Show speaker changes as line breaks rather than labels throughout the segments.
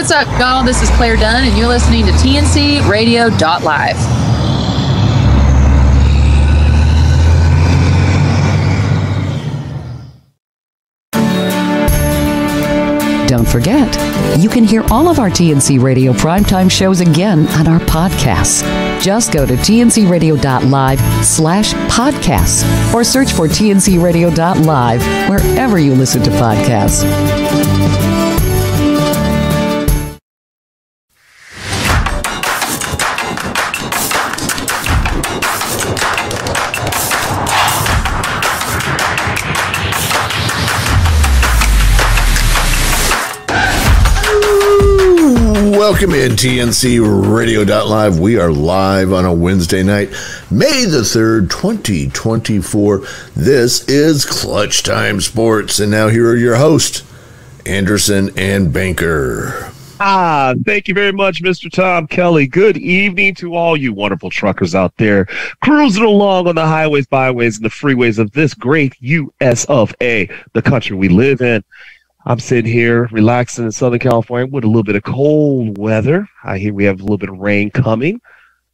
what's up, y'all? This is Claire Dunn, and you're listening to TNC Radio.live.
Don't forget, you can hear all of our TNC Radio primetime shows again on our podcasts. Just go to tncradio.live/podcasts or search for TNC Radio.live wherever you listen to podcasts.
Welcome in TNC Radio.live. We are live on a Wednesday night, May the 3rd, 2024. This is Clutch Time Sports. And now here are your hosts, Anderson and Banker.
Thank you very much, Mr. Tom Kelly. Good evening to all you wonderful truckers out there cruising along on the highways, byways, and the freeways of this great U.S. of A., the country we live in. I'm sitting here relaxing in Southern California with a little bit of cold weather. I hear we have a little bit of rain coming,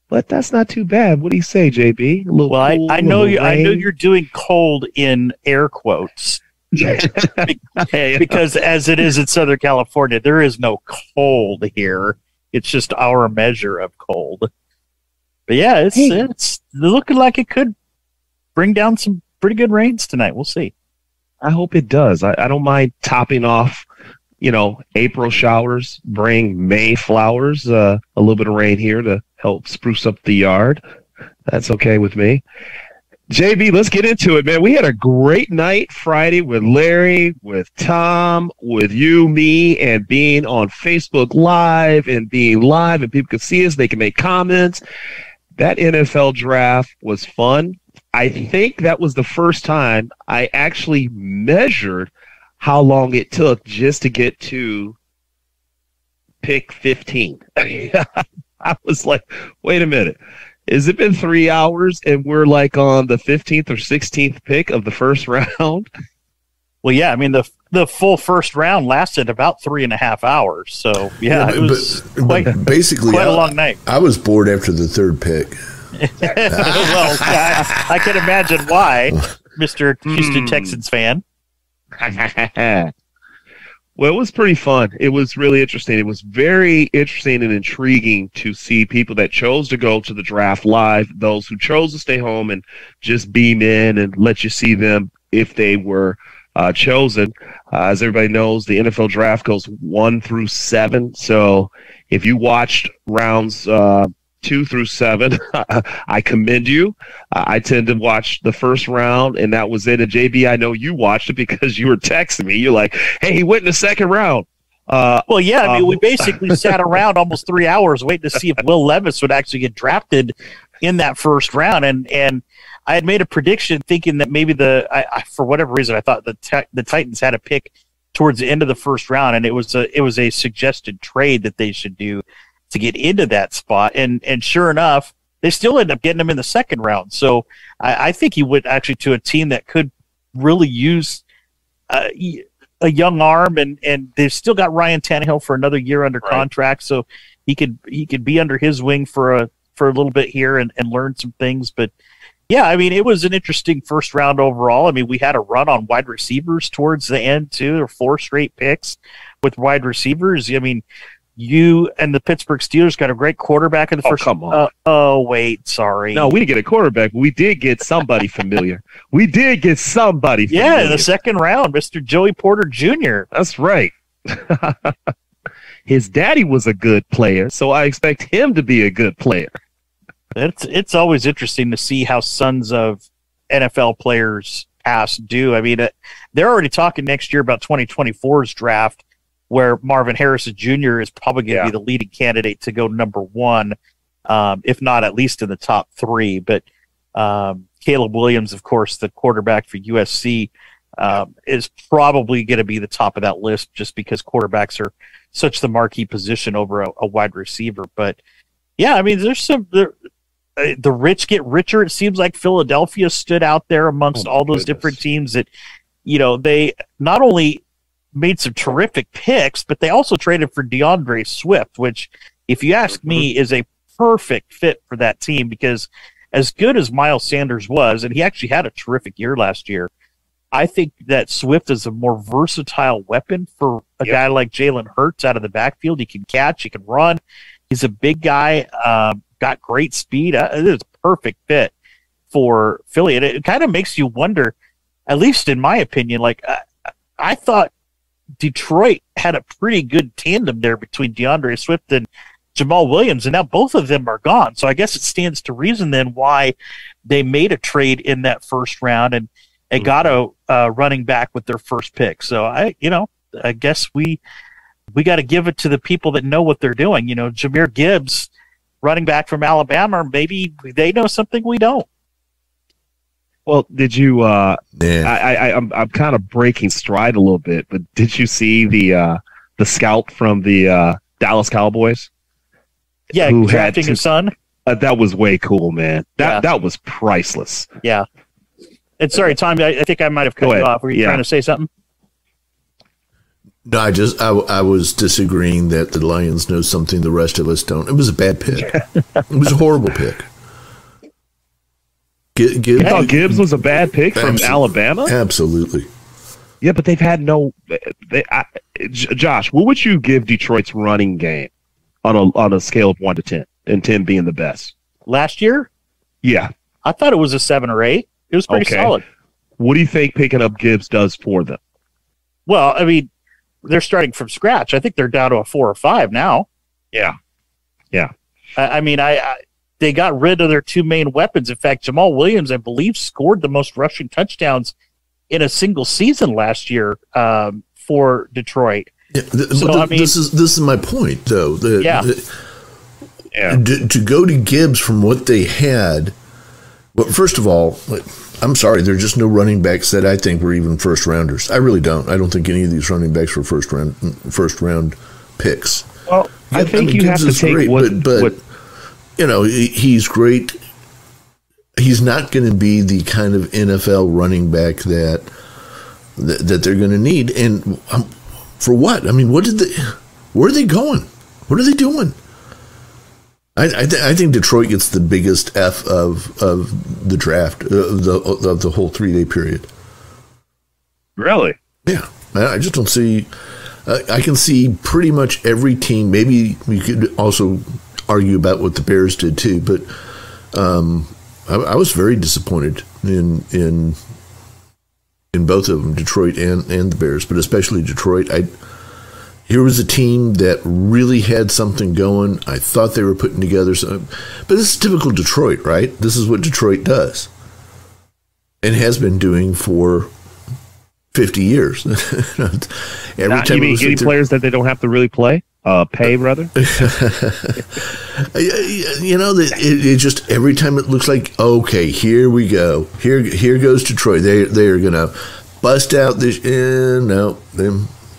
but that's not too bad. What do you say, JB? A little cold,
I know you're doing cold in air quotes. Because as it is in Southern California, there is no cold here. It's just our measure of cold. But yeah, it's looking like it could bring down some pretty good rains tonight. We'll see.
I hope it does. I don't mind topping off, April showers, bring May flowers, a little bit of rain here to help spruce up the yard. That's okay with me. JB, let's get into it, man. We had a great night Friday with Larry, with Tom, with you, me, and being on Facebook Live and being live and people could see us. They can make comments. That NFL draft was fun. I think that was the first time I actually measured how long it took just to get to pick 15. I was like, wait a minute. Has it been 3 hours and we're like on the 15th or 16th pick of the first round?
Well, yeah, I mean, the full first round lasted about 3.5 hours. So, yeah, it was quite a long night.
I was bored after the third pick.
Well, I can imagine why, Mr. Houston Texans fan.
Well, it was pretty fun. It was really interesting. It was very interesting and intriguing to see people that chose to go to the draft live, those who chose to stay home and just beam in and let you see them if they were chosen. As everybody knows, the NFL draft goes 1 through 7. So if you watched rounds 2 through 7, I commend you. I tend to watch the first round, and that was it. And JB, I know you watched it because you were texting me. You're like, hey, he went in the second round.
Well, yeah, I mean, we basically sat around almost 3 hours waiting to see if Will Levis would actually get drafted in that first round. And I had made a prediction thinking that maybe for whatever reason, I thought the Titans had a pick towards the end of the first round, and it was a suggested trade that they should do to get into that spot. And sure enough, they still end up getting him in the second round. So I think he went actually to a team that could really use a young arm, and they've still got Ryan Tannehill for another year under contract. So he could be under his wing for a little bit here and learn some things. But yeah, I mean, it was an interesting first round overall. I mean, we had a run on wide receivers towards the end too. There were 4 straight picks with wide receivers. I mean, you and the Pittsburgh Steelers got a great quarterback in the first.
Come on.
Sorry.
No, we didn't get a quarterback. But we did get somebody familiar. Yeah, in the second round, Mr. Joey Porter Jr. That's right. His daddy was a good player, so I expect him to be a good player.
It's always interesting to see how sons of NFL players past do. I mean, they're already talking next year about 2024's draft, where Marvin Harrison Jr. is probably going to be the leading candidate to go number 1, if not at least in the top 3. But Caleb Williams, of course, the quarterback for USC, is probably going to be the top of that list just because quarterbacks are such the marquee position over a wide receiver. But, yeah, I mean, there's the rich get richer. It seems like Philadelphia stood out there amongst all those different teams that, they not only made some terrific picks, but they also traded for DeAndre Swift, which, if you ask me, is a perfect fit for that team, because as good as Miles Sanders was, and he actually had a terrific year last year, I think that Swift is a more versatile weapon for a guy like Jalen Hurts out of the backfield. He can catch, he can run. He's a big guy, got great speed. It is a perfect fit for Philly. And it kind of makes you wonder, at least in my opinion, like I thought Detroit had a pretty good tandem there between DeAndre Swift and Jamal Williams, and now both of them are gone. So I guess it stands to reason then why they made a trade in that first round and got a running back with their first pick. So I guess we got to give it to the people that know what they're doing. Jahmyr Gibbs, running back from Alabama, maybe they know something we don't.
Well, did you? I'm kind of breaking stride a little bit, but did you see the scout from the Dallas Cowboys?
Yeah, drafting his son.
That was way cool, man. That was priceless.
Yeah. And sorry, Tom, I think I might have cut you off. Were you trying to say something?
No, I was disagreeing that the Lions know something the rest of us don't. It was a bad pick. It was a horrible pick.
Gibbs was a bad pick from Alabama?
Absolutely.
Yeah, but they've had no. Josh, what would you give Detroit's running game on a scale of 1 to 10, and 10 being the best?
Last year?
Yeah.
I thought it was a 7 or 8. It was pretty solid.
What do you think picking up Gibbs does for them?
Well, I mean, they're starting from scratch. I think they're down to a 4 or 5 now.
Yeah.
I mean, they got rid of their two main weapons. In fact, Jamal Williams, I believe, scored the most rushing touchdowns in a single season last year for Detroit.
Yeah, this is my point, though. To go to Gibbs from what they had. Well, first of all, I'm sorry, there are just no running backs that I think were even first rounders. I really don't. I don't think any of these running backs were first round picks.
Well, I think you have to take
what he's great. He's not going to be the kind of NFL running back that they're going to need. And for what? I mean, where are they going? What are they doing? I think Detroit gets the biggest F of the draft of the whole 3-day period.
Really?
Yeah, I just don't see. I can see pretty much every team. Maybe we could also argue about what the Bears did too, but I was very disappointed in both of them, Detroit and the Bears, but especially Detroit. Here was a team that really had something going. I thought they were putting together something. But this is typical Detroit, right? This is what Detroit does and has been doing for 50 years.
Every time you mean getting players that they don't have to really pay, rather?
It just every time it looks like, okay, here we go. Here goes Detroit. They are going to bust out this.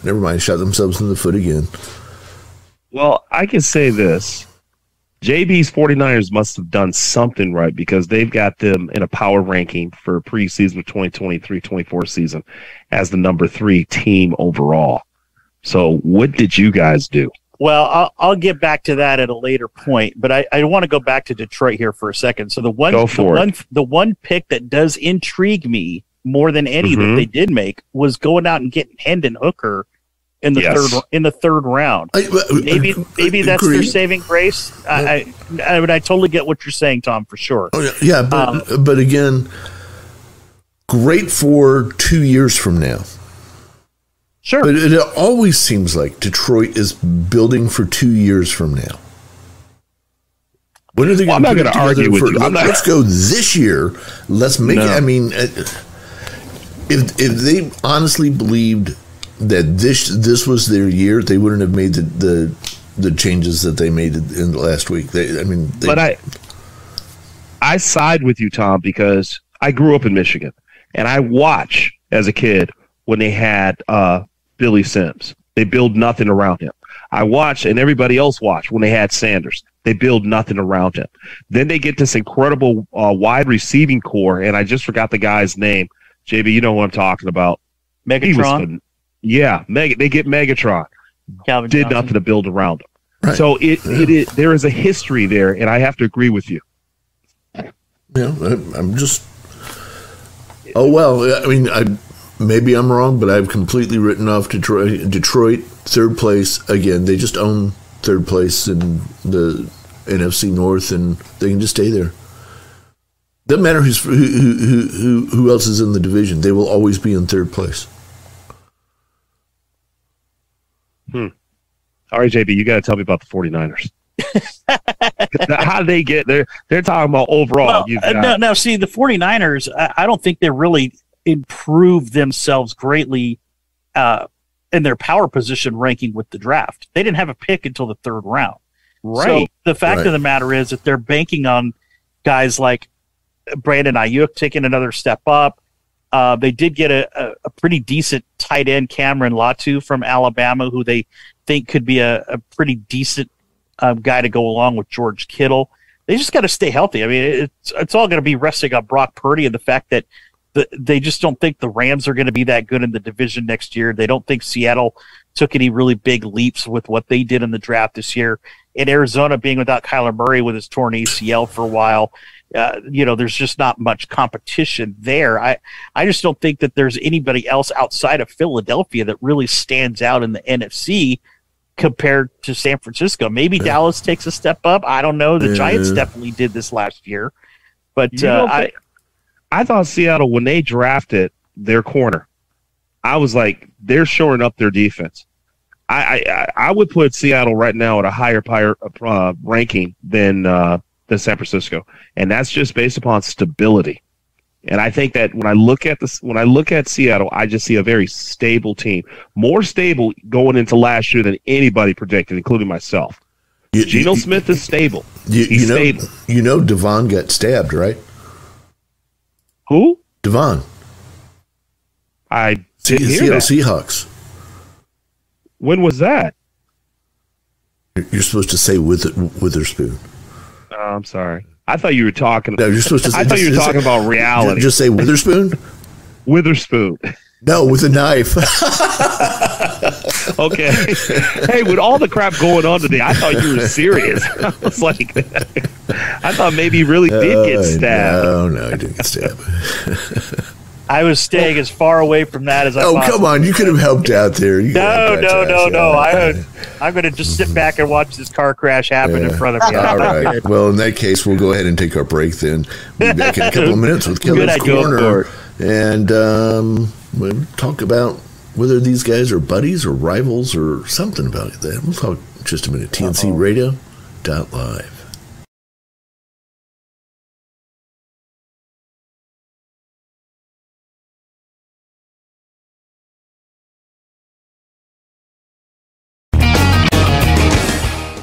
Never mind, shot themselves in the foot again.
Well, I can say this. JB's 49ers must have done something right because they've got them in a power ranking for preseason 2023-24 season as the number 3 team overall. So what did you guys do?
Well, I'll get back to that at a later point, but I want to go back to Detroit here for a second. So the one pick that does intrigue me more than any that they did make was going out and getting Hendon Hooker in the third round. Maybe that's their saving grace. I totally get what you're saying, Tom, for sure.
Oh, yeah, but again, great for 2 years from now.
Sure,
but it always seems like Detroit is building for 2 years from now. When are they going to? I'm not going to argue with you. Let's go this year. Let's make it. I mean. If they honestly believed that this was their year, they wouldn't have made the changes that they made in the last week. But
I side with you, Tom, because I grew up in Michigan, and I watched as a kid when they had Billy Sims. They build nothing around him. I watched, and everybody else watched when they had Sanders. They build nothing around him. Then they get this incredible wide receiving core, and I just forgot the guy's name. JB, you know what I'm talking about.
Megatron?
Yeah, they get Megatron.
Calvin
Did
Johnson.
nothing to build around him.
Right.
So there is a history there, and I have to agree with you.
Yeah, I'm just. Oh well, I mean, maybe I'm wrong, but I've completely written off Detroit. Detroit, third place again. They just own third place in the NFC North, and they can just stay there. Doesn't matter who else is in the division. They will always be in third place.
All right, JB, you got to tell me about the 49ers. How they get there? They're talking about overall.
Well, no, see, the 49ers, I don't think they really improved themselves greatly in their power position ranking with the draft. They didn't have a pick until the third round.
Right.
So the fact of the matter is that they're banking on guys like Brandon Ayuk taking another step up. They did get a pretty decent tight end, Cameron Latu from Alabama, who they think could be a pretty decent guy to go along with George Kittle. They just got to stay healthy. I mean, it's all going to be resting on Brock Purdy and the fact that they just don't think the Rams are going to be that good in the division next year. They don't think Seattle took any really big leaps with what they did in the draft this year. In Arizona, being without Kyler Murray with his torn ACL for a while, there's just not much competition there. I just don't think that there's anybody else outside of Philadelphia that really stands out in the NFC compared to San Francisco. Maybe Dallas takes a step up. I don't know. The Giants definitely did this last year. But
I thought Seattle, when they drafted their corner, I was like, they're shoring up their defense. I would put Seattle right now at a higher ranking than San Francisco, and that's just based upon stability. And I think that when I look at Seattle, I just see a very stable team, more stable going into last year than anybody predicted, including myself. Geno Smith is stable. He's stable.
You know, Devon got stabbed, right?
Who?
Devon.
I didn't hear that.
Seahawks.
When was that?
You're supposed to say Witherspoon.
Oh, I'm sorry. I thought you were talking.
No, you're supposed to.
I thought you were talking about reality.
Just say Witherspoon.
Witherspoon.
No, with a knife.
Okay. Hey, with all the crap going on today, I thought you were serious. I was like, I thought maybe you really did get stabbed.
No, I didn't get stabbed.
I was staying as far away from that as I possibly
come on. You could have helped out there.
No. I'm going to just sit back and watch this car crash happen in front of me.
All right. Well, in that case, we'll go ahead and take our break then. We'll be back in a couple of minutes with Keller's Corner. And we'll talk about whether these guys are buddies or rivals or something about that. We'll talk in just a minute. TNC Radio.live.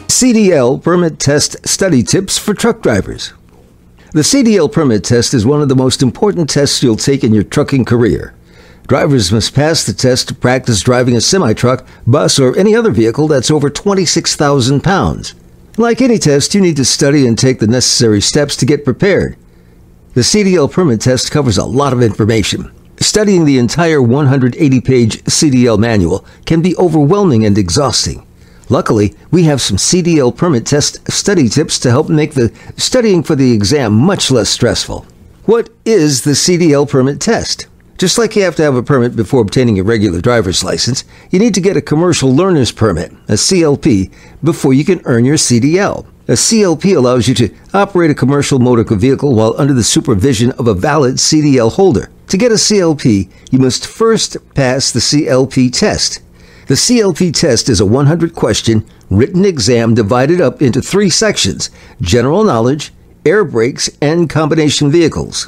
CDL Permit Test Study Tips for Truck Drivers. The CDL Permit Test is one of the most important tests you'll take in your trucking career. Drivers must pass the test to practice driving a semi-truck, bus, or any other vehicle that's over 26,000 pounds. Like any test, you need to study and take the necessary steps to get prepared. The CDL Permit Test covers a lot of information. Studying the entire 180-page CDL manual can be overwhelming and exhausting. Luckily, we have some CDL Permit Test study tips to help make the studying for the exam much less stressful. What is the CDL Permit Test? Just like you have to have a permit before obtaining a regular driver's license, you need to get a Commercial Learner's Permit, a CLP, before you can earn your CDL. A CLP allows you to operate a commercial motor vehicle while under the supervision of a valid CDL holder. To get a CLP, you must first pass the CLP test. The CLP test is a 100-question written exam divided up into 3 sections: general knowledge, air brakes, and combination vehicles.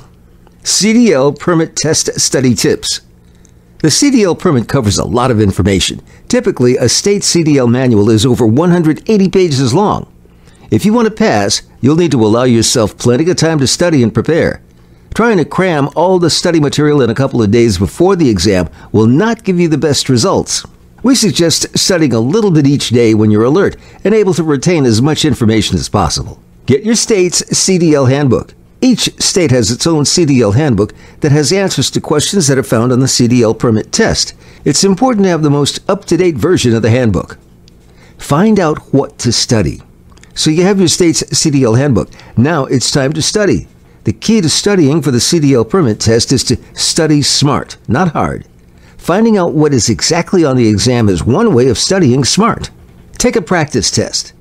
CDL Permit Test Study Tips. The CDL permit covers a lot of information. Typically, a state CDL manual is over 180 pages long. If you want to pass, you'll need to allow yourself plenty of time to study and prepare. Trying to cram all the study material in a couple of days before the exam will not give you the best results. We suggest studying a little bit each day when you're alert and able to retain as much information as possible. Get your state's CDL handbook. Each state has its own CDL handbook that has answers to questions that are found on the CDL permit test. It's important to have the most up-to-date version of the handbook. Find out what to study. So you have your state's CDL handbook. Now it's time to study. The key to studying for the CDL permit test is to study smart, not hard. Finding out what is exactly on the exam is one way of studying smart. Take a practice test.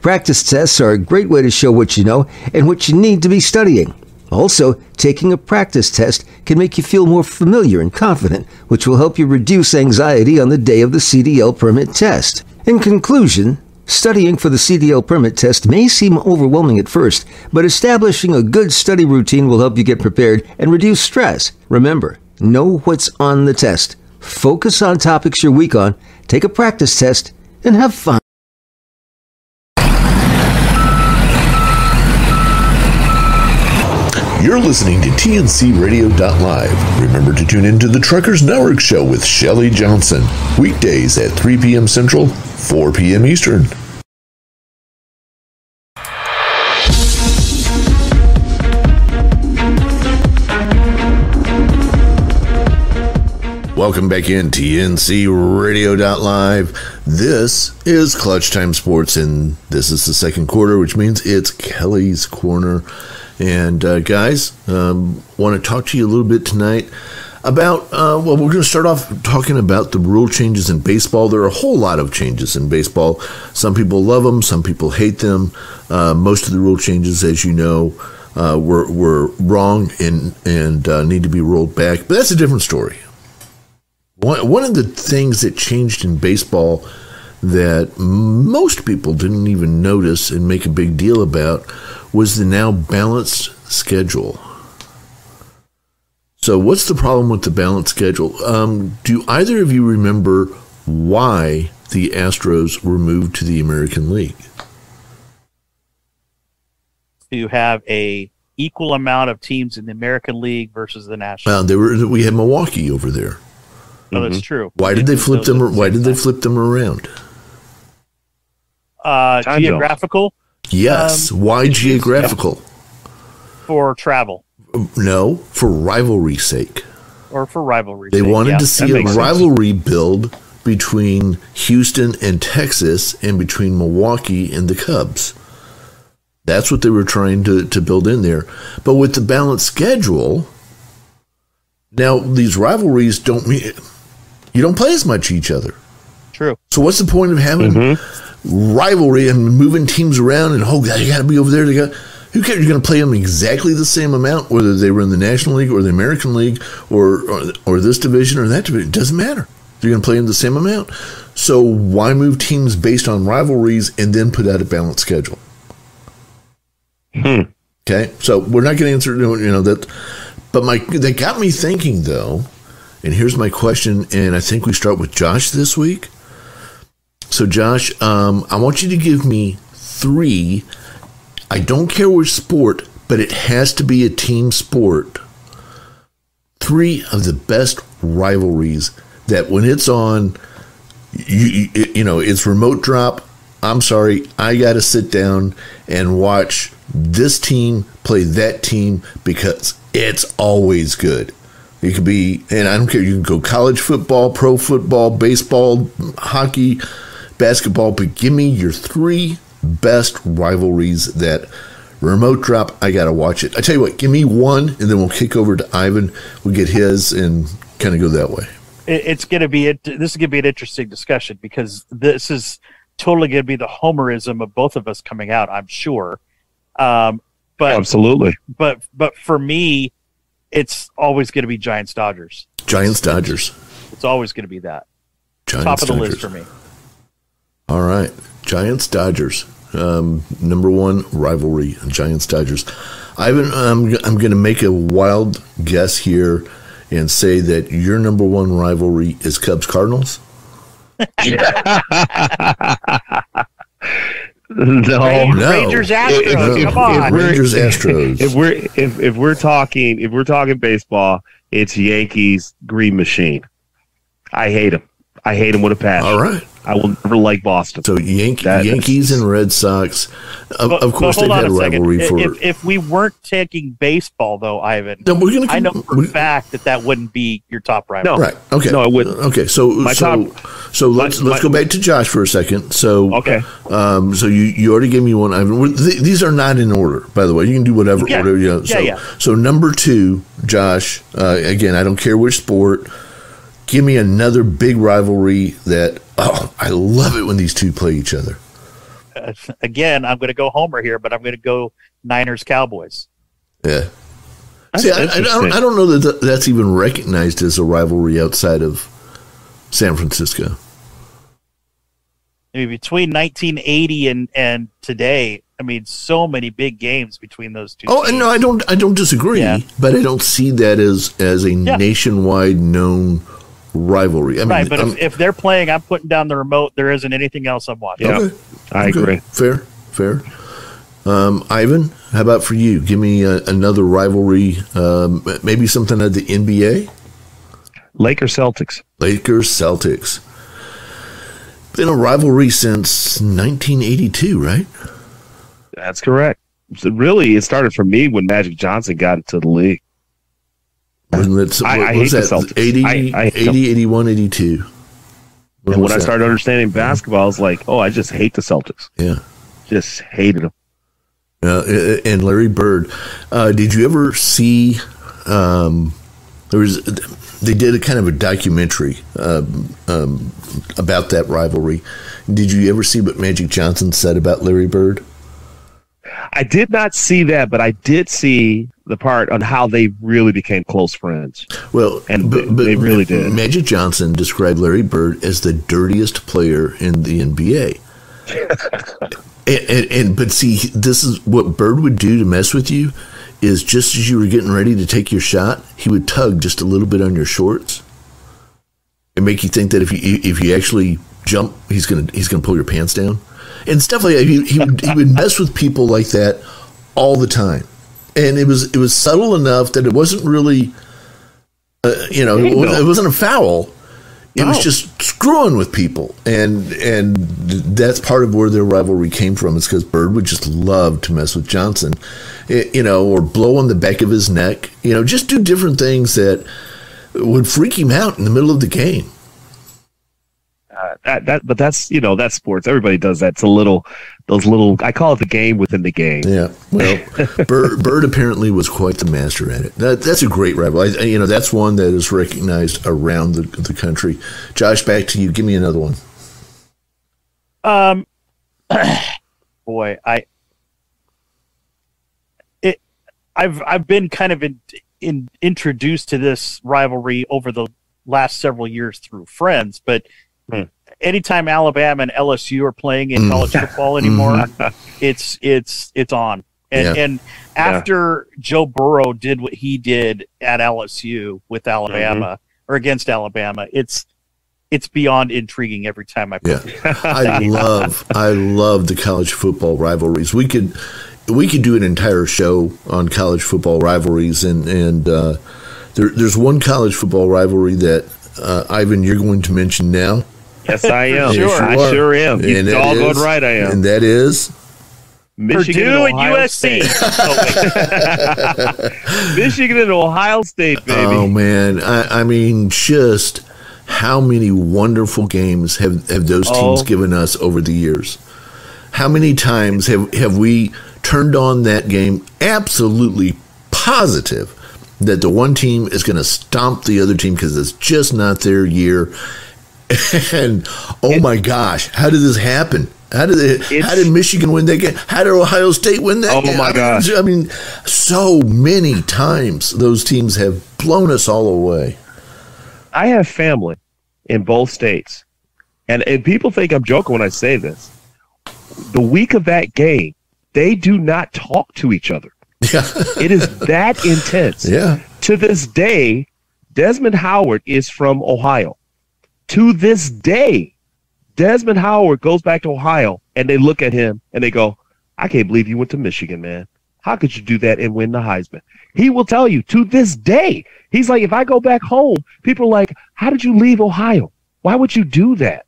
Practice tests are a great way to show what you know and what you need to be studying. Also, taking a practice test can make you feel more familiar and confident, which will help you reduce anxiety on the day of the CDL permit test. In conclusion, studying for the CDL permit test may seem overwhelming at first, but establishing a good study routine will help you get prepared and reduce stress. Remember, know what's on the test. Focus on topics you're weak on, take a practice test, and have fun.
You're listening to TNCRadio.live. Remember to tune in to the Truckers Network Show with Shelley Johnson. Weekdays at 3 p.m. Central, 4 p.m. Eastern. Welcome back in TNCRadio.live. This is Clutch Time Sports, and this is the second quarter, which means it's Kelly's Corner. And guys, want to talk to you a little bit tonight about, we're going to start off talking about the rule changes in baseball. There are a whole lot of changes in baseball. Some people love them, some people hate them. Most of the rule changes, as you know, were wrong and need to be rolled back. But that's a different story. One of the things that changed in baseball that most people didn't even notice and make a big deal about was the now balanced schedule. So what's the problem with the balanced schedule? Do either of you remember why the Astros were moved to the American League?
To have a equal amount of teams in the American League versus the National.
We had Milwaukee over there.
No, that's true.
Why did they flip them? Why did they flip them around?
Geographical.
Yes. Why geographical?
For travel.
No, for rivalry's sake.
Or for rivalry's
sake. They wanted to see a rivalry build between Houston and Texas and between Milwaukee and the Cubs. That's what they were trying to build in there. But with the balanced schedule, now these rivalries don't mean you don't play as much each other.
True.
So what's the point of having rivalry and moving teams around and you got to be over there? Who cares? You're going to play them exactly the same amount, whether they were in the National League or the American League or this division or that division. It doesn't matter. You're going to play them the same amount. So why move teams based on rivalries and then put out a balanced schedule? Okay, so we're not going to answer that. But that got me thinking, though, and here's my question, and I think we start with Josh this week. So, Josh, I want you to give me 3, I don't care which sport, but it has to be a team sport, 3 of the best rivalries that when it's on, it's remote drop. I'm sorry, I got to sit down and watch this team play that team because it's always good. It could be, and I don't care, you can go college football, pro football, baseball, hockey, basketball, but give me your 3 best rivalries that remote drop, I got to watch it. I tell you what, give me one, and then we'll kick over to Ivan. We'll get his and kind of go that way.
This is going to be an interesting discussion because this is totally going to be the homerism of both of us coming out, I'm sure. But
absolutely.
But for me, it's always going to be Giants-Dodgers.
Giants-Dodgers.
It's always going to be that.
Giants-Dodgers.
Top of the list for me.
All right. Giants-Dodgers. Number 1 rivalry, Giants-Dodgers. Ivan, I'm going to make a wild guess here and say that your number 1 rivalry is Cubs-Cardinals?
No.
Rangers Astros. Come on.
Rangers Astros.
If we're talking baseball, it's Yankees Green Machine. I hate them. I hate them with a passion.
All right.
I will never like Boston.
So Yankees and Red Sox, of course, they've had a rivalry for.
If we weren't taking baseball, though, Ivan,
No,
I know for a fact that wouldn't be your top rival.
No.
Right. Okay.
No, it wouldn't.
Okay. So let's go back to Josh for a second. So
Okay.
So you already gave me one, Ivan. These are not in order, by the way. You can do whatever order. So number 2, Josh. Again, I don't care which sport. Give me another big rivalry that, I love it when these two play each other.
Again, I'm going to go Homer here, but I'm going to go Niners-Cowboys.
Yeah. See, I don't know that that's even recognized as a rivalry outside of San Francisco.
I mean, between 1980 and today, I mean, so many big games between those two.
Oh,
teams.
no, I don't disagree, but I don't see that as a nationwide known rivalry. I mean,
right, but if they're playing, I'm putting down the remote. There isn't anything else I'm watching.
Yeah,
okay.
I agree.
Fair. Ivan, how about for you? Give me another rivalry, maybe something at the NBA.
Lakers Celtics.
Been a rivalry since 1982, right?
That's correct. So really, it started for me when Magic Johnson got into the league.
Wasn't it,
I hate the Celtics.
80,
I
81, 82.
And when I started understanding basketball, I was like, I just hate the Celtics.
Yeah.
Just hated them.
And Larry Bird. Did you ever see, they did a kind of a documentary about that rivalry. Did you ever see what Magic Johnson said about Larry Bird?
I did not see that, but I did see the part on how they really became close friends.
Well,
and they really did.
Magic Johnson described Larry Bird as the dirtiest player in the NBA. But see, this is what Bird would do to mess with you. Is just as you were getting ready to take your shot, he would tug just a little bit on your shorts and make you think that if you actually jump, he's gonna pull your pants down and stuff like that. He would mess with people like that all the time, and it was subtle enough that it wasn't really, it wasn't a foul. It was just screwing with people, and that's part of where their rivalry came from. Is because Bird would just love to mess with Johnson, or blow on the back of his neck, just do different things that would freak him out in the middle of the game.
But that's that's sports. Everybody does that. It's those little. I call it the game within the game.
Yeah. Well, Bird apparently was quite the master at it. That's a great rival. That's one that is recognized around the country. Josh, back to you. Give me another one.
Boy, I've been kind of introduced to this rivalry over the last several years through friends, but. Anytime Alabama and LSU are playing in college football anymore, it's on. And after Joe Burrow did what he did at LSU with Alabama or against Alabama, it's beyond intriguing every time I play.
Yeah. I love the college football rivalries. We could do an entire show on college football rivalries, and there's one college football rivalry that Ivan, you're going to mention now.
Yes, I am. I sure am. You're doggone right I am.
And that is?
Michigan
Purdue
and USC. Michigan and Ohio State, baby.
Oh, man. I mean, just how many wonderful games have those teams given us over the years? How many times have we turned on that game absolutely positive that the one team is going to stomp the other team because it's just not their year? And my gosh, how did this happen? How did Michigan win that game? How did Ohio State win that game?
Oh my gosh!
I mean, so many times those teams have blown us all away.
I have family in both states, and people think I'm joking when I say this. The week of that game, they do not talk to each other.
Yeah.
It is that intense.
Yeah.
To this day, Desmond Howard is from Ohio. To this day, Desmond Howard goes back to Ohio, and they look at him, and they go, I can't believe you went to Michigan, man. How could you do that and win the Heisman? He will tell you, to this day, he's like, if I go back home, people are like, how did you leave Ohio? Why would you do that?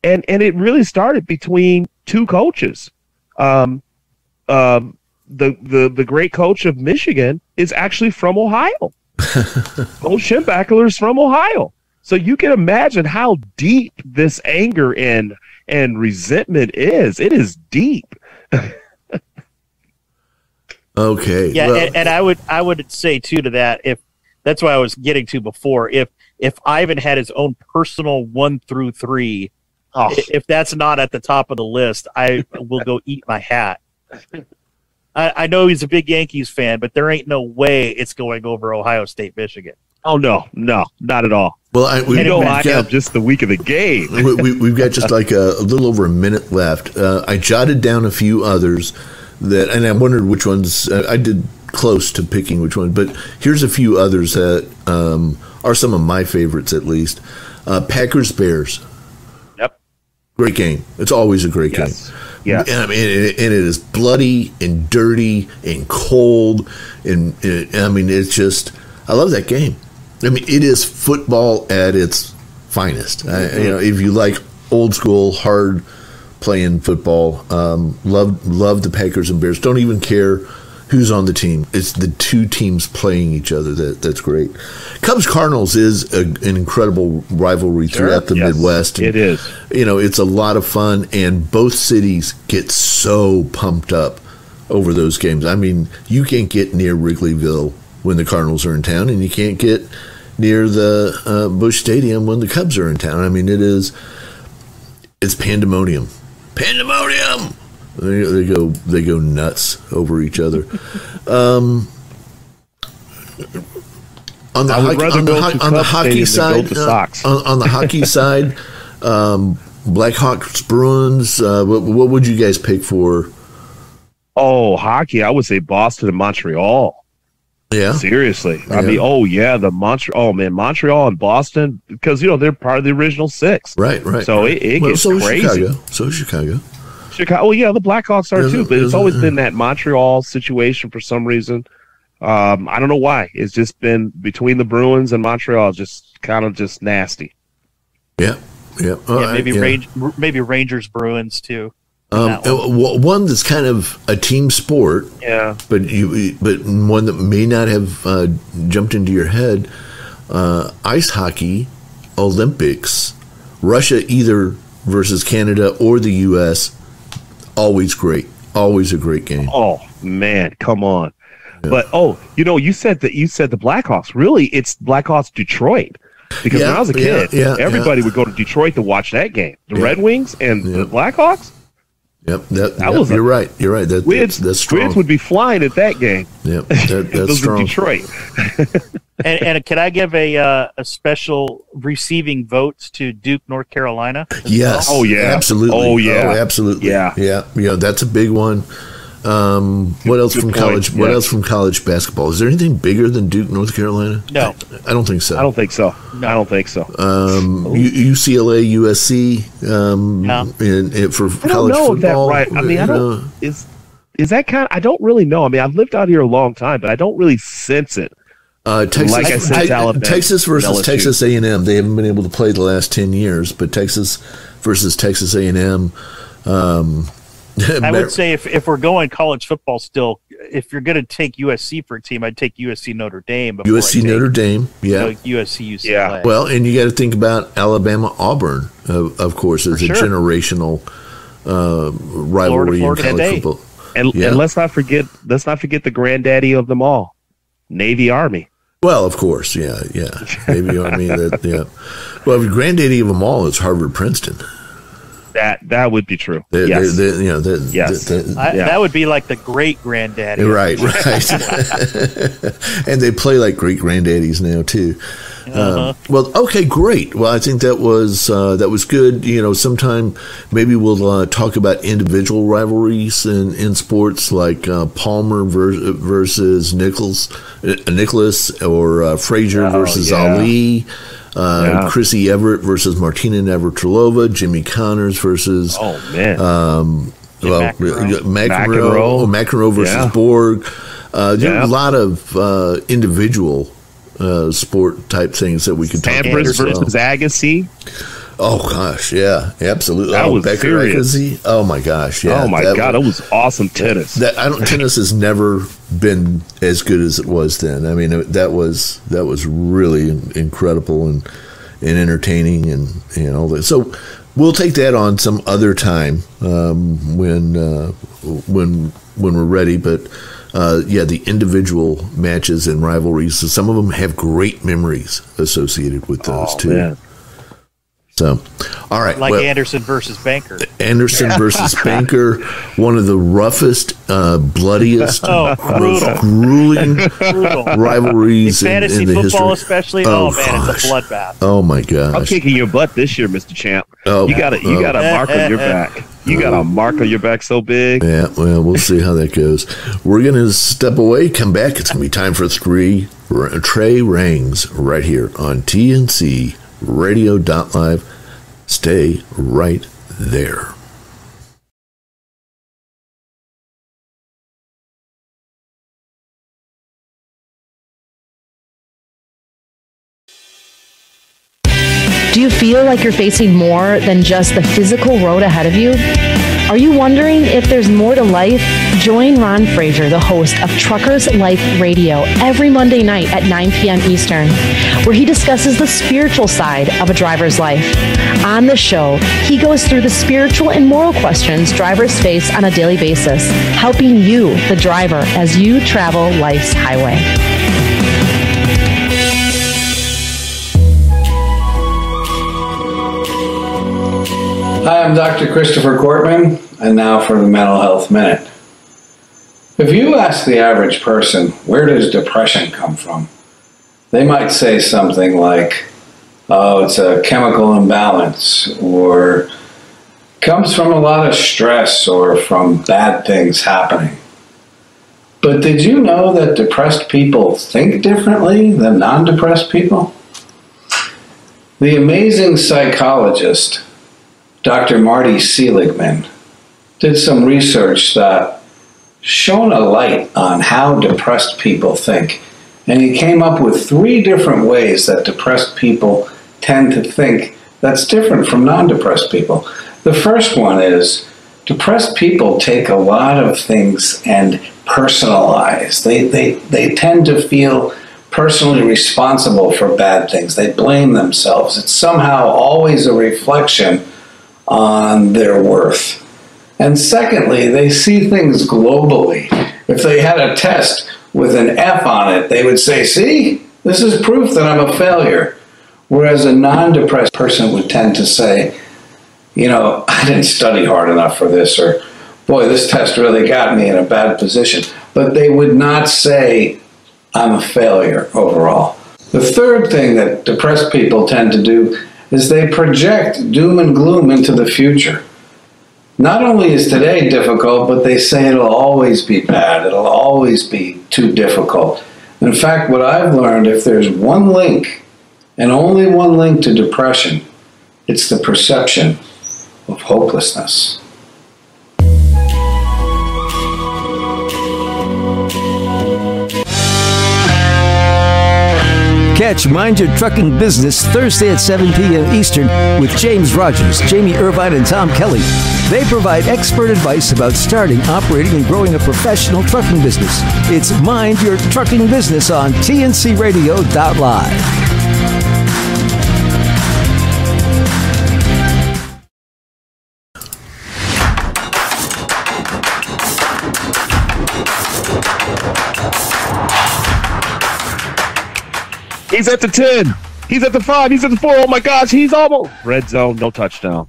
And it really started between two coaches. The great coach of Michigan is actually from Ohio. Coach Schembechler is from Ohio. So you can imagine how deep this anger and resentment is. It is deep.
Okay.
Yeah,
well,
and I would say too to that, if that's what I was getting to before, if Ivan had his own personal 1 through 3, if that's not at the top of the list, I will go eat my hat. I know he's a big Yankees fan, but there ain't no way it's going over Ohio State, Michigan.
Oh, no, not at all.
Well,
I am just the week of the game.
We've got just like a little over a minute left. I jotted down a few others and I wondered which ones. I did close to picking which one, but here's a few others that are some of my favorites, at least. Packers Bears.
Yep.
Great game. It's always a great game.
Yeah.
And I mean, it is bloody and dirty and cold, and I mean, it's just, I love that game. I mean, it is football at its finest. If you like old school, hard playing football, love the Packers and Bears. Don't even care who's on the team. It's the two teams playing each other. That's great. Cubs Cardinals is an incredible rivalry throughout the Midwest.
It is.
It's a lot of fun, and both cities get so pumped up over those games. I mean, you can't get near Wrigleyville when the Cardinals are in town, and you can't get near the Busch Stadium when the Cubs are in town. I mean, it's pandemonium. Pandemonium! They go nuts over each other. On the hockey side, Blackhawks Bruins. What would you guys pick for?
Oh, hockey! I would say Boston and Montreal.
Yeah,
seriously.
Yeah.
I mean, Montreal and Boston, because they're part of the original 6.
Right.
So it gets crazy.
So Chicago.
Well, yeah, the Blackhawks are too, but it's always been that Montreal situation for some reason. I don't know why. It's just been between the Bruins and Montreal, just kind of just nasty.
Yeah.
Maybe Rangers Bruins too.
One that's kind of a team sport.
Yeah.
But one that may not have jumped into your head. Ice hockey, Olympics, Russia either versus Canada or the U.S. Always great. Always a great game.
Oh man, come on. Yeah. But you said the Blackhawks. Really, it's Blackhawks Detroit. Because when I was a kid, everybody would go to Detroit to watch that game. The Red Wings and the Blackhawks.
Yep, you're right. You're right. That's strong.
Twins would be flying at that game.
Yep, that's strong.
Detroit.
and can I give a special receiving votes to Duke, North Carolina?
Yes.
Well? Oh yeah.
Absolutely.
Oh yeah.
Oh, absolutely.
Yeah.
Yeah. That's a big one. What else from college? What else from college basketball? Is there anything bigger than Duke, North Carolina?
No,
I don't think so.
No.
I don't think so.
UCLA, USC. For college football.
I mean, I don't. Is that kind? I don't really know. I mean, I've lived out here a long time, but I don't really sense it.
Texas,
like I said, Alabama,
Texas versus
LSU.
Texas A&M. They haven't been able to play the last 10 years, but Texas versus Texas A&M.
I would say if we're going college football still, if you're going to take USC for a team, I'd take USC Notre Dame.
Notre Dame, yeah.
USC UCLA.
Yeah. Well, and you got to think about Alabama Auburn, of course, as a generational rivalry in college football.
And let's not forget the granddaddy of them all, Navy Army.
Well, of course, yeah. Navy Army, Well, the granddaddy of them all is Harvard Princeton.
That would be true.
That would be like the great granddaddy.
Right. And they play like great granddaddies now too. Well, okay, great. Well, I think that was good. Sometime maybe we'll talk about individual rivalries in sports, like Palmer versus Nicholas, or Frazier versus Ali. Chrissy Everett versus Martina Navratilova, Jimmy Connors versus McEnroe versus Borg. There are a lot of individual sport type things that we could talk about.
Sampras versus Agassi.
Oh gosh, yeah, absolutely.
That was
Becker
serious.
Agassi. Oh my gosh, yeah.
Oh my God, it was awesome tennis.
Tennis has never been as good as it was then. I mean, that was really incredible and entertaining and all that. So we'll take that on some other time when we're ready. But the individual matches and rivalries. So some of them have great memories associated with those too. Man. So, all right.
Like Anderson versus Banker.
Anderson versus Banker, one of the roughest, bloodiest, most grueling rivalries in
fantasy
the
football,
history.
especially. Oh man, it's a bloodbath.
Oh my gosh!
I'm kicking your butt this year, Mr. Champ.
Oh,
you got a mark on your back. You got a mark on your back so big.
Yeah, well, we'll see how that goes. We're going to step away, come back. It's going to be time for Trey Rangs right here on TNC Radio.live. Stay right there.
Do you feel like you're facing more than just the physical road ahead of you? Are you wondering if there's more to life? Join Ron Fraser, the host of Truckers Life Radio, every Monday night at 9 p.m. Eastern, where he discusses the spiritual side of a driver's life. On the show, he goes through the spiritual and moral questions drivers face on a daily basis, helping you, the driver, as you travel life's highway.
Hi, I'm Dr. Christopher Cortman, and now for the Mental Health Minute. If you ask the average person, where does depression come from? They might say something like, oh, it's a chemical imbalance, or comes from a lot of stress or from bad things happening. But did you know that depressed people think differently than non-depressed people? The amazing psychologist Dr. Marty Seligman did some research that shone a light on how depressed people think. And he came up with 3 different ways that depressed people tend to think that's different from non-depressed people. The first one is depressed people take a lot of things and personalize. They tend to feel personally responsible for bad things. They blame themselves. It's somehow always a reflection on their worth. And secondly, they see things globally. If they had a test with an F on it, they would say, see, this is proof that I'm a failure. Whereas a non-depressed person would tend to say, you know, I didn't study hard enough for this, or boy, this test really got me in a bad position. But they would not say, I'm a failure overall. The third thing that depressed people tend to do is they project doom and gloom into the future. Not only is today difficult, but they say it'll always be bad. It'll always be too difficult. In fact, what I've learned, if there's one link, and only one link to depression, it's the perception of hopelessness.
Catch Mind Your Trucking Business Thursday at 7 p.m. Eastern with James Rogers, Jamie Irvine, and Tom Kelly. They provide expert advice about starting, operating, and growing a professional trucking business. It's Mind Your Trucking Business on TNCRadio.live.
He's at the 10. He's at the 5. He's at the 4. Oh, my gosh. He's almost. Red zone. No touchdown.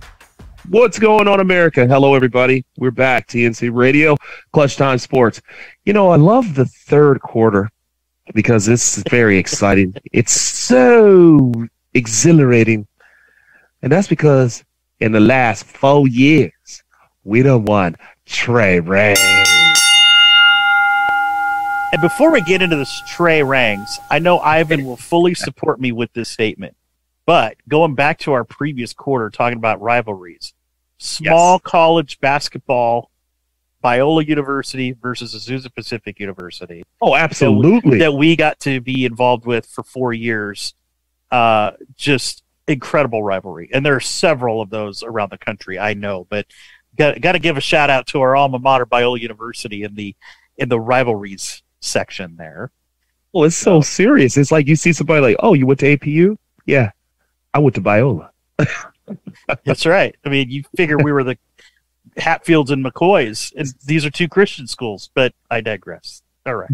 What's going on, America? Hello, everybody. We're back. TNC Radio, Clutch Time Sports. You know, I love the third quarter because it's very exciting. It's so exhilarating. And that's because in the last 4 years, we done won Trey Rangs.
And before we get into this Trey Rangs, I know Ivan will fully support me with this statement. But going back to our previous quarter, talking about rivalries, small college basketball Biola University versus Azusa Pacific University.
Oh, absolutely.
That we got to be involved with for 4 years. Just incredible rivalry. And there are several of those around the country, I know, but got to give a shout out to our alma mater, Biola University, in the rivalries section there.
Well, it's so serious. It's like you see somebody like, oh, you went to APU? Yeah, I went to Biola.
That's right. I mean, you figure we were the Hatfields and McCoys, and these are two Christian schools, but I digress. All right.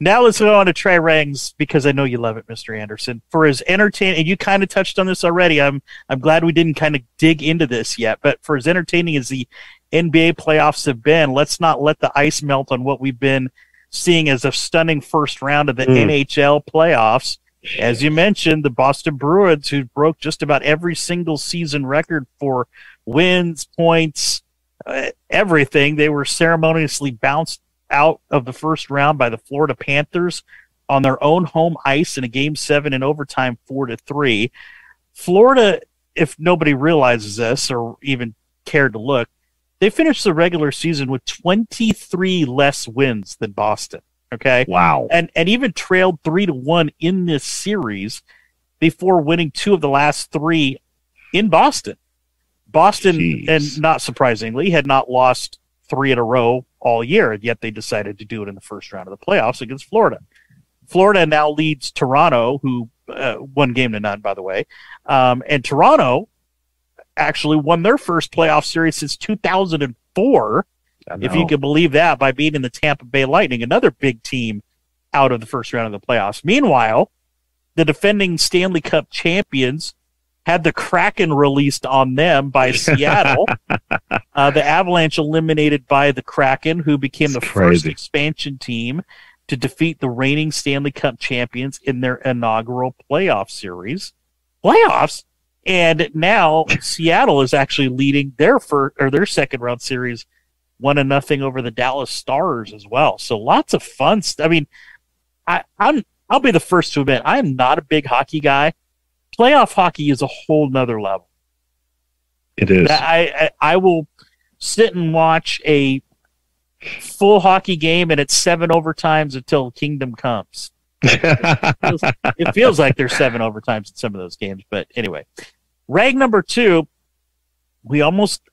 Now let's go on to Trey Rangs, because I know you love it, Mr. Anderson. For his entertaining, and you kind of touched on this already. I'm glad we didn't kind of dig into this yet, but for as entertaining as the NBA playoffs have been, let's not let the ice melt on what we've been seeing as a stunning first round of the NHL playoffs. As you mentioned, the Boston Bruins, who broke just about every single season record for wins, points, everything, they were ceremoniously bounced out of the first round by the Florida Panthers on their own home ice in a Game 7 in overtime, 4-3. Florida, if nobody realizes this or even cared to look, they finished the regular season with 23 less wins than Boston. Okay.
Wow.
And even trailed 3-1 in this series before winning 2 of the last 3 in Boston. Boston,
Jeez.
and not surprisingly, had not lost 3 in a row all year, and yet they decided to do it in the first round of the playoffs against Florida. Florida now leads Toronto, who won 1-0, by the way. And Toronto actually won their first playoff series since 2004. If you can believe that, by beating the Tampa Bay Lightning, another big team out of the first round of the playoffs. Meanwhile, the defending Stanley Cup champions had the Kraken released on them by Seattle. The Avalanche eliminated by the Kraken, who became the first expansion team to defeat the reigning Stanley Cup champions in their inaugural playoff series. Playoffs? And now Seattle is actually leading their second round series 1-0 over the Dallas Stars as well. So lots of fun stuff. I mean, I'll be the first to admit, I am not a big hockey guy. Playoff hockey is a whole nother level.
It is.
I will sit and watch a full hockey game, and it's 7 overtimes until Kingdom Comes. It feels like there's 7 overtimes in some of those games. But anyway, rag number 2.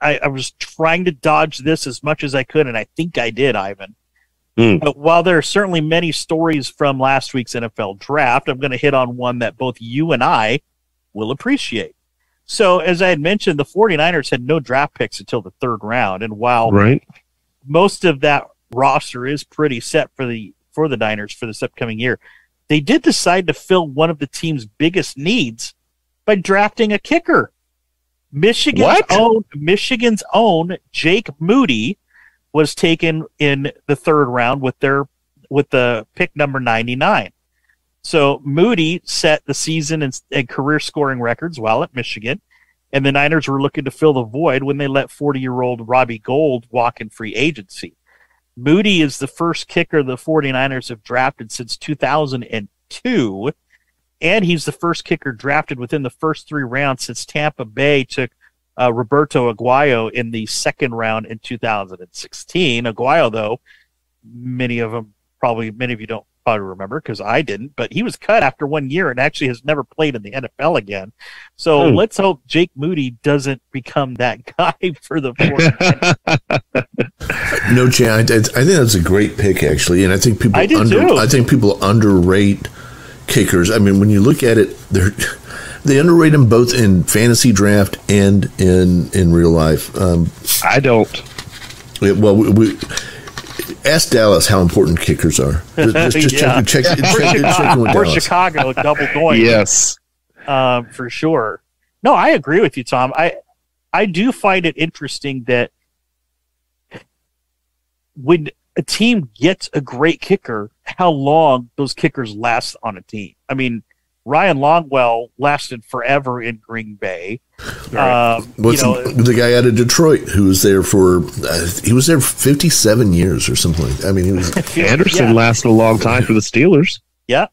I was trying to dodge this as much as I could, and I think I did, Ivan. But while there are certainly many stories from last week's NFL draft, I'm going to hit on one that both you and I will appreciate. So, as I had mentioned, the 49ers had no draft picks until the 3rd round, and while most of that roster is pretty set for the Niners for this upcoming year, they did decide to fill one of the team's biggest needs by drafting a kicker. Michigan's own Jake Moody was taken in the 3rd round with the pick number 99. So Moody set the season and career scoring records while at Michigan, and the Niners were looking to fill the void when they let 40-year-old Robbie Gould walk in free agency. Moody is the first kicker the 49ers have drafted since 2002, and he's the first kicker drafted within the first 3 rounds since Tampa Bay took Roberto Aguayo in the 2nd round in 2016. Aguayo, though, many of you don't probably remember, because I didn't, but he was cut after 1 year and actually has never played in the NFL again. So let's hope Jake Moody doesn't become that guy for the 49ers.
No, Chan, I think that's a great pick, actually, and I think people underrate kickers. I mean, when you look at it, they underrate them both in fantasy draft and in real life.
I don't.
We ask Dallas how important kickers are. Just check
or Chicago, double doink.
Yes,
for sure. No, I agree with you, Tom. I do find it interesting that when a team gets a great kicker, how long those kickers last on a team. I mean, Ryan Longwell lasted forever in Green Bay.
The guy out of Detroit who was there for 57 years or something like that. I mean, he was
Anderson lasted a long time for the Steelers.
Yeah.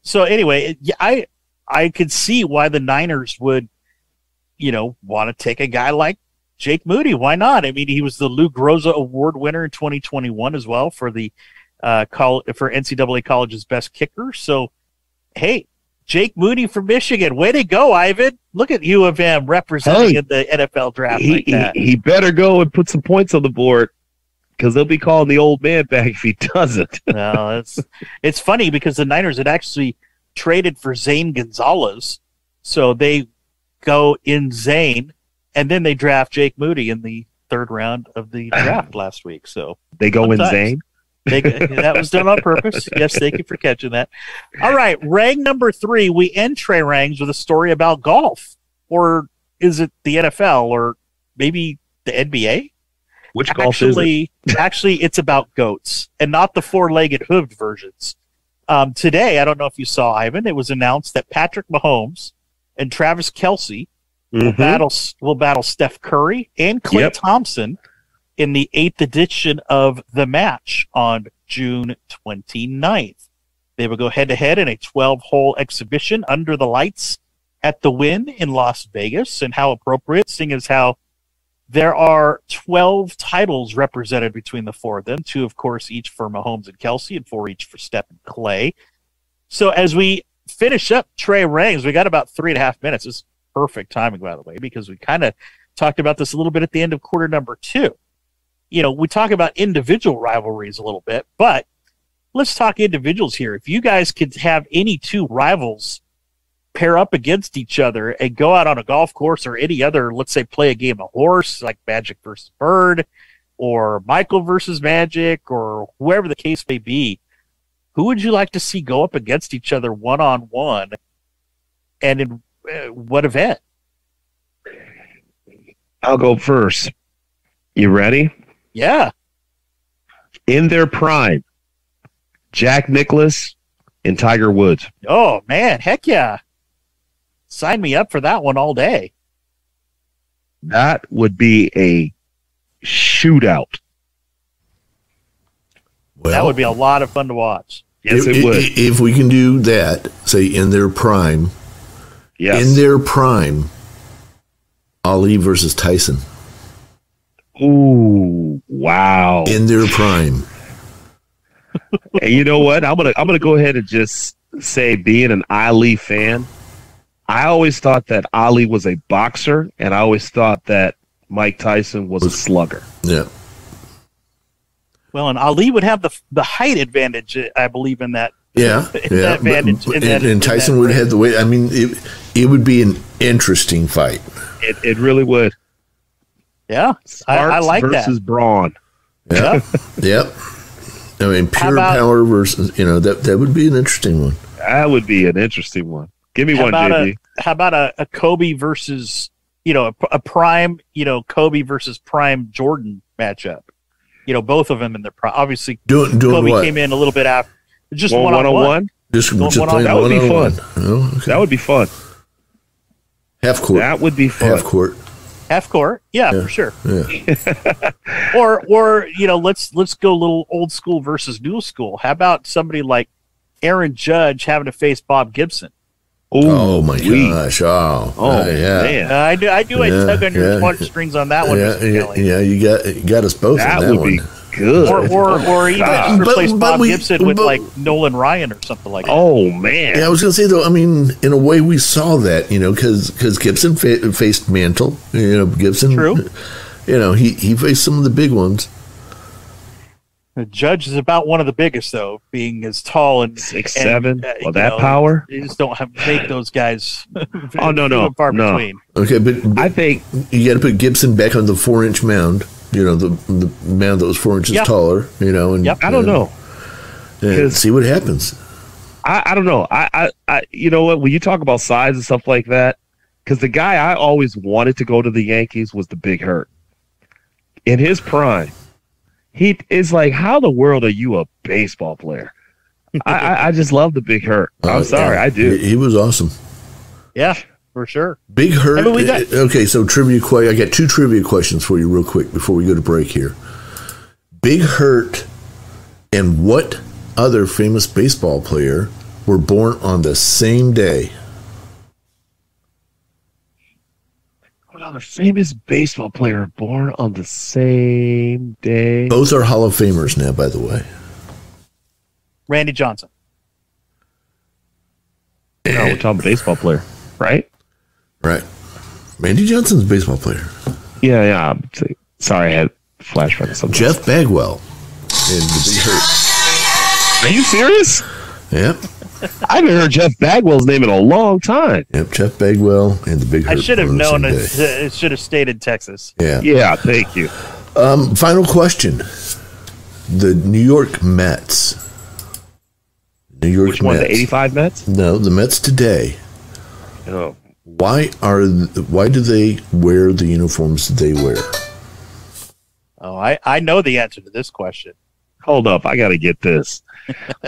So anyway, I could see why the Niners would, want to take a guy like Jake Moody, why not? I mean, he was the Lou Groza Award winner in 2021 as well for the for NCAA College's best kicker. So, hey, Jake Moody from Michigan, way to go, Ivan! Look at U of M representing in the NFL draft like that.
He better go and put some points on the board, because they'll be calling the old man back if he doesn't.
No, it's funny because the Niners had actually traded for Zane Gonzalez, so they go in Zane, and then they draft Jake Moody in the third round of the draft last week. So
they go in Zane.
That was done on purpose. Yes, thank you for catching that. All right, Rang number 3. We end Trey Rangs with a story about golf, or is it the NFL, or maybe the NBA?
Which golf is it?
Actually, it's about goats, and not the 4-legged hooved versions. Today, I don't know if you saw, Ivan, it was announced that Patrick Mahomes and Travis Kelce will battle Steph Curry and Klay Thompson in the 8th edition of The Match on June 29th. They will go head-to-head in a 12-hole exhibition under the lights at the Wynn in Las Vegas, and how appropriate, seeing as how there are 12 titles represented between the four of them, 2, of course, each for Mahomes and Kelce, and 4 each for Steph and Klay. So as we finish up Trey Rangs, we got about 3.5 minutes. It's perfect timing, by the way, because we kind of talked about this a little bit at the end of quarter number 2. You know, we talk about individual rivalries a little bit, but let's talk individuals here. If you guys could have any 2 rivals pair up against each other and go out on a golf course or any other, let's say, play a game of horse, like Magic versus Bird, or Michael versus Magic, or whoever the case may be, who would you like to see go up against each other one-on-one, and in what event?
I'll go first. You ready?
Yeah.
In their prime, Jack Nicklaus and Tiger Woods.
Oh, man, heck yeah. Sign me up for that one all day.
That would be a shootout.
Well,
that would be a lot of fun to watch.
Yes, it would.
If we can do that, say in their prime, in their prime, Ali versus Tyson.
Ooh, wow.
In their prime.
And you know what? I'm gonna go ahead and just say, being an Ali fan, I always thought that Ali was a boxer, and I always thought that Mike Tyson was a slugger.
Yeah.
Well, and Ali would have the height advantage, I believe, in that.
Yeah,
that advantage.
And Tyson would have the weight. I mean, it would be an interesting fight.
It really would.
Yeah, I like that.
Versus Braun.
Yeah, yep. I mean, pure power versus, that would be an interesting one.
That would be an interesting one. Give me one, JB.
How about a Kobe versus, a prime, Kobe versus prime Jordan matchup? Both of them in their prime. Obviously,
doing
Kobe
what?
Came in a little bit after. Just
one-on-one?
Just playing
that would be fun.
Oh, okay.
That would be fun.
Half court.
That would be fun.
Half court.
Yeah, for sure.
Yeah.
or let's go a little old school versus new school. How about somebody like Aaron Judge having to face Bob Gibson?
Oh my gosh! Oh yeah.
Man. I tug on your heartstrings on that one.
Yeah, you got us both.
That
on that
would
one.
be good.
Or even replace Bob Gibson with like Nolan Ryan or something like that.
Oh man!
Yeah, I was going to say though. I mean, in a way, we saw that, because Gibson faced Mantle. Gibson.
True.
He faced some of the big ones.
The Judge is about one of the biggest, though, being as tall and
6'7". Well, that power.
You just don't make those guys.
No.
Far between.
Okay, but
I think
you got to put Gibson back on the 4-inch mound. The mound that was 4 inches taller. And
I don't know.
See what happens.
I don't know. I you know what? When you talk about size and stuff like that, because the guy I always wanted to go to the Yankees was the Big Hurt. In his prime, he is like, how in the world are you a baseball player? I just love the Big Hurt. I'm sorry, I do.
He was awesome.
Yeah, for sure.
Big Hurt. Okay, so trivia. I got 2 trivia questions for you real quick before we go to break here. Big Hurt and what other famous baseball player were born on the same day?
What a famous baseball player born on the same day.
Both are Hall of Famers now, by the way.
Randy Johnson.
No, we're talking baseball player, right?
Right. Randy Johnson's a baseball player.
Yeah. Sorry, I had flashback or something.
Jeff Bagwell in the Big Hurt.
Are you serious?
Yep.
I haven't heard Jeff Bagwell's name in a long time.
Yep, Jeff Bagwell and the Big Hurt.
I should have known
it.
It should have stayed in Texas.
Yeah,
thank you.
Final question. The New York Mets.
Which one, the 85 Mets?
No, the Mets today.
Oh.
Why do they wear the uniforms that they wear?
Oh, I know the answer to this question.
Hold up, I got to get this.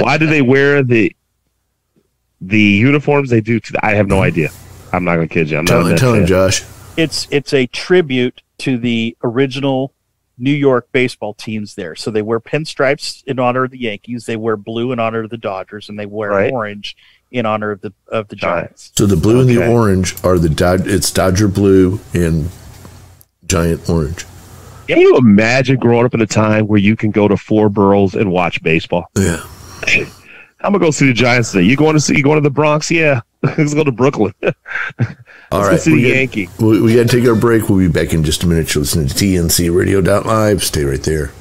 Why do they wear the uniforms they do? I have no idea. I'm not going to kid you.
Tell him, Josh.
It's a tribute to the original New York baseball teams there. So they wear pinstripes in honor of the Yankees. They wear blue in honor of the Dodgers, and they wear orange in honor of the Giants.
So the blue and the orange are it's Dodger blue and Giant orange.
Can you imagine growing up in a time where you can go to four boroughs and watch baseball?
Yeah.
I'm gonna go see the Giants today. You going to the Bronx? Yeah. Let's go to Brooklyn.
All right.
Let's go see the Yankee.
We got to take our break. We'll be back in just a minute. You're listening to TNCRadio.live. Stay right there.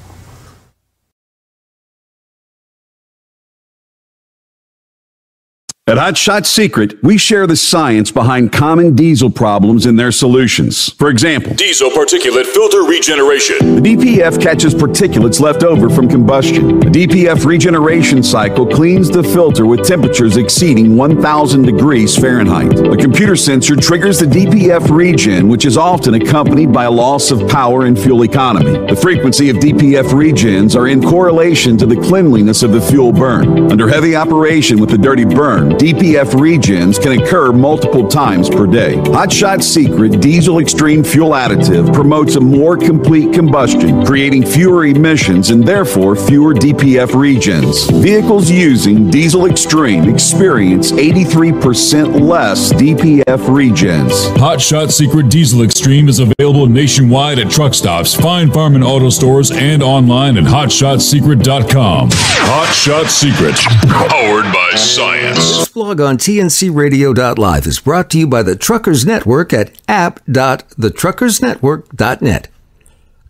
At Hot Shot Secret, we share the science behind common diesel problems and their solutions. For example,
diesel particulate filter regeneration.
The DPF catches particulates left over from combustion. The DPF regeneration cycle cleans the filter with temperatures exceeding 1,000 degrees Fahrenheit. A computer sensor triggers the DPF regen, which is often accompanied by a loss of power and fuel economy. The frequency of DPF regens are in correlation to the cleanliness of the fuel burn. Under heavy operation with the dirty burn, DPF regens can occur multiple times per day. Hot Shot Secret Diesel Extreme Fuel Additive promotes a more complete combustion, creating fewer emissions and therefore fewer DPF regens. Vehicles using Diesel Extreme experience 83% less DPF regens.
Hot Shot Secret Diesel Extreme is available nationwide at truck stops, Fine Farm and auto stores, and online at hotshotsecret.com. Hot Shot Secret, powered by science.
This blog on TNCRadio.live is brought to you by the Truckers Network at app.thetruckersnetwork.net.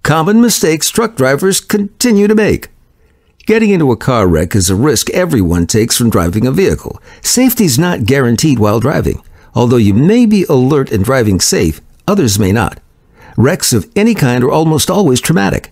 Common mistakes truck drivers continue to make. Getting into a car wreck is a risk everyone takes from driving a vehicle. Safety is not guaranteed while driving. Although you may be alert and driving safe, others may not. Wrecks of any kind are almost always traumatic.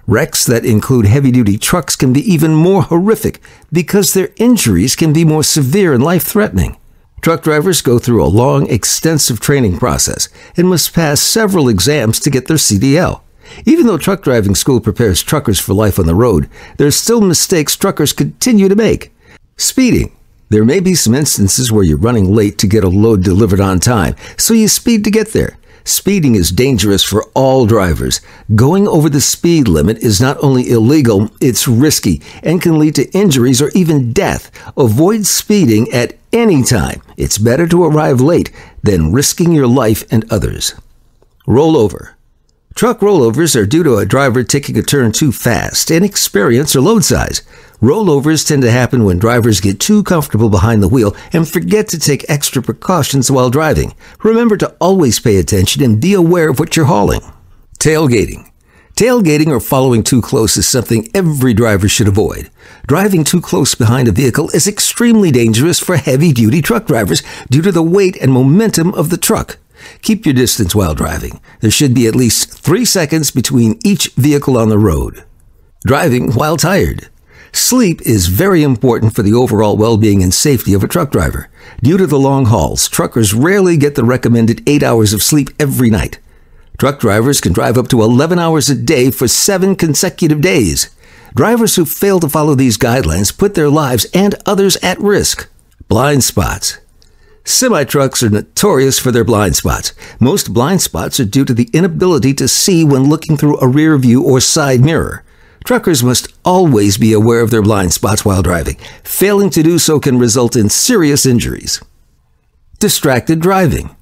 Wrecks that include heavy-duty trucks can be even more horrific because their injuries can be more severe and life-threatening. Truck drivers go through a long, extensive training process and must pass several exams to get their CDL. Even though truck driving school prepares truckers for life on the road, there's still mistakes truckers continue to make. Speeding. There may be some instances where you're running late to get a load delivered on time, so you speed to get there. Speeding is dangerous for all drivers. Going over the speed limit is not only illegal, it's risky and can lead to injuries or even death. Avoid speeding at any time. It's better to arrive late than risking your life and others. Rollover. Truck rollovers are due to a driver taking a turn too fast, inexperience, or load size. Rollovers tend to happen when drivers get too comfortable behind the wheel and forget to take extra precautions while driving. Remember to always pay attention and be aware of what you're hauling. Tailgating. Tailgating or following too close is something every driver should avoid. Driving too close behind a vehicle is extremely dangerous for heavy-duty truck drivers due to the weight and momentum of the truck. Keep your distance while driving. There should be at least 3 seconds between each vehicle on the road. Driving while tired. Sleep is very important for the overall well-being and safety of a truck driver. Due to the long hauls, truckers rarely get the recommended 8 hours of sleep every night. Truck drivers can drive up to 11 hours a day for 7 consecutive days. Drivers who fail to follow these guidelines put their lives and others at risk. Blind spots. Semi-trucks are notorious for their blind spots. Most blind spots are due to the inability to see when looking through a rear view or side mirror. Truckers must always be aware of their blind spots while driving. Failing to do so can result in serious injuries. Distracted driving.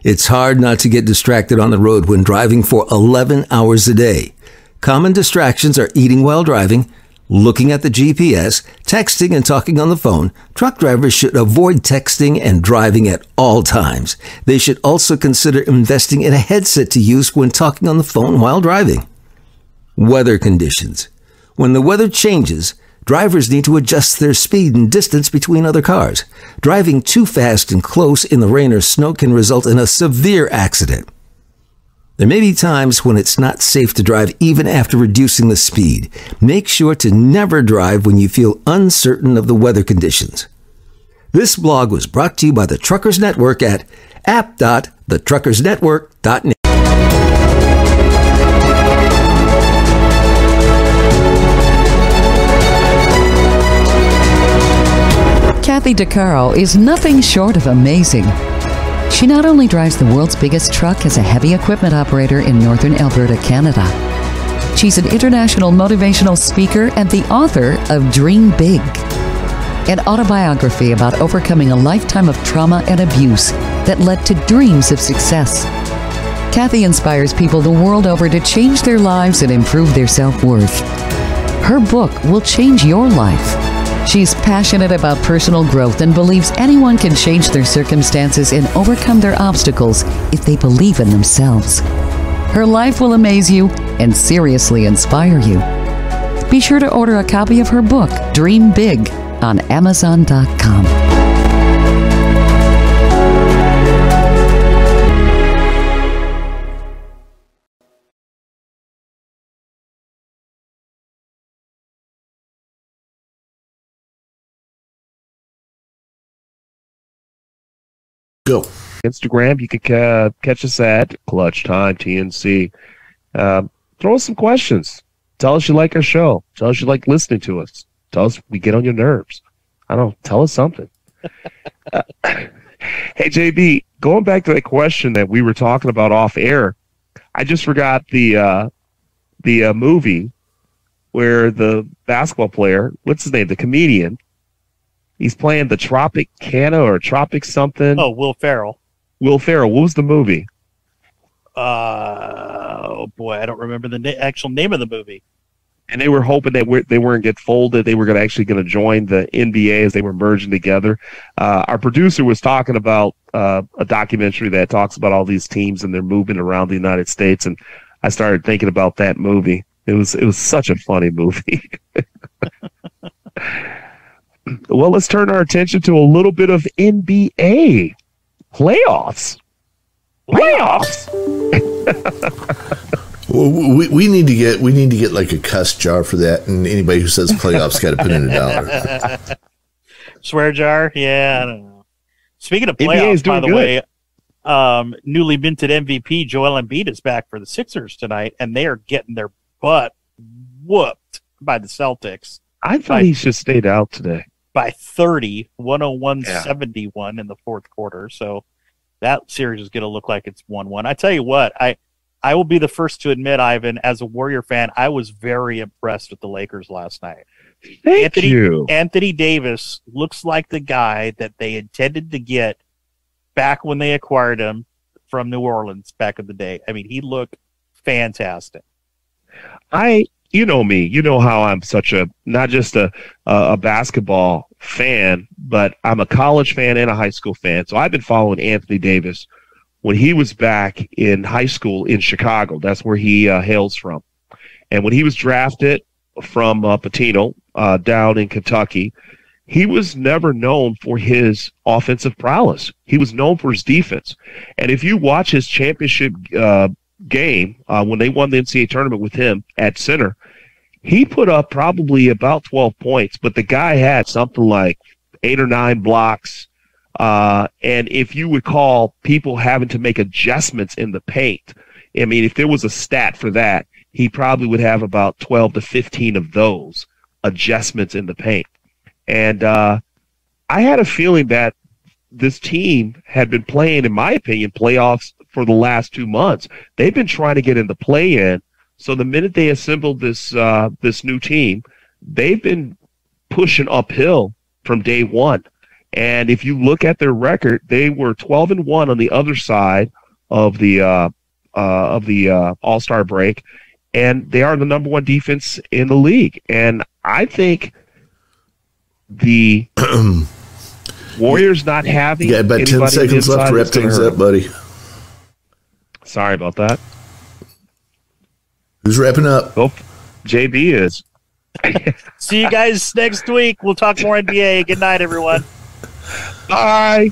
It's hard not to get distracted on the road when driving for 11 hours a day. Common distractions are eating while driving, looking at the GPS, texting and talking on the phone. Truck drivers should avoid texting and driving at all times. They should also consider investing in a headset to use when talking on the phone while driving. Weather conditions. When the weather changes, drivers need to adjust their speed and distance between other cars. Driving too fast and close in the rain or snow can result in a severe accident. There may be times when it's not safe to drive even after reducing the speed. Make sure to never drive when you feel uncertain of the weather conditions. This blog was brought to you by the Truckers Network at app.thetruckersnetwork.net.
Kathy DeCaro is nothing short of amazing. She not only drives the world's biggest truck as a heavy equipment operator in northern Alberta, Canada. She's an international motivational speaker and the author of Dream Big, an autobiography about overcoming a lifetime of trauma and abuse that led to dreams of success. Kathy inspires people the world over to change their lives and improve their self-worth. Her book will change your life. She's passionate about personal growth and believes anyone can change their circumstances and overcome their obstacles if they believe in themselves. Her life will amaze you and seriously inspire you. Be sure to order a copy of her book, Dream Big, on Amazon.com.
Go.
Instagram, you can catch us at Clutch Time TNC. Throw us some questions. Tell us you like our show. Tell us you like listening to us. Tell us we get on your nerves. I don't know. Tell us something. Hey, JB, going back to that question that we were talking about off air, I just forgot the movie where the basketball player, what's his name, the comedian, he's playing the Tropicana or Tropic something.
Oh, Will Ferrell.
Will Ferrell. What was the movie?
Oh, boy. I don't remember the actual name of the movie.
And they were hoping that they weren't get folded. They were actually going to join the NBA as they were merging together. Our producer was talking about a documentary that talks about all these teams and their movement around the United States. And I started thinking about that movie. It was such a funny movie. Well, let's turn our attention to a little bit of NBA playoffs.
Well, we need to get like a cuss jar for that, and anybody who says playoffs got to put in $1.
Swear jar? Yeah, I don't know. Speaking of playoffs, by the way, newly minted MVP Joel Embiid is back for the Sixers tonight, and they are getting their butt whooped by the Celtics.
I thought he should stayed out today.
By 30, 101-71 in the fourth quarter. So that series is going to look like it's 1-1. I tell you what, I will be the first to admit, Ivan, as a Warrior fan, I was very impressed with the Lakers last night.
Thank you.
Anthony Davis looks like the guy that they intended to get back when they acquired him from New Orleans back in the day. I mean, he looked fantastic. You know me. You know how I'm such not just a basketball fan, but I'm a college fan and a high school fan. So I've been following Anthony Davis when he was back in high school in Chicago. That's where he hails from. And when he was drafted from Patino down in Kentucky, he was never known for his offensive prowess. He was known for his defense. And if you watch his championship game when they won the NCAA tournament with him at center, he put up probably about 12 points, but the guy had something like 8 or 9 blocks. And if you would call people having to make adjustments in the paint, I mean, if there was a stat for that, he probably would have about 12 to 15 of those adjustments in the paint. And I had a feeling that this team had been playing, in my opinion, playoffs for the last 2 months. They've been trying to get in the play-in. So the minute they assembled this new team, they've been pushing uphill from day one.
And if you look at their record, they were 12-1 on the other side of the All-Star break, and they are the number one defense in the league. And I think the Warriors not having
about 10 seconds left to wrap things up, buddy.
Sorry about that.
Who's wrapping up?
Oh, JB is.
See you guys next week. We'll talk more NBA. Good night, everyone.
Bye.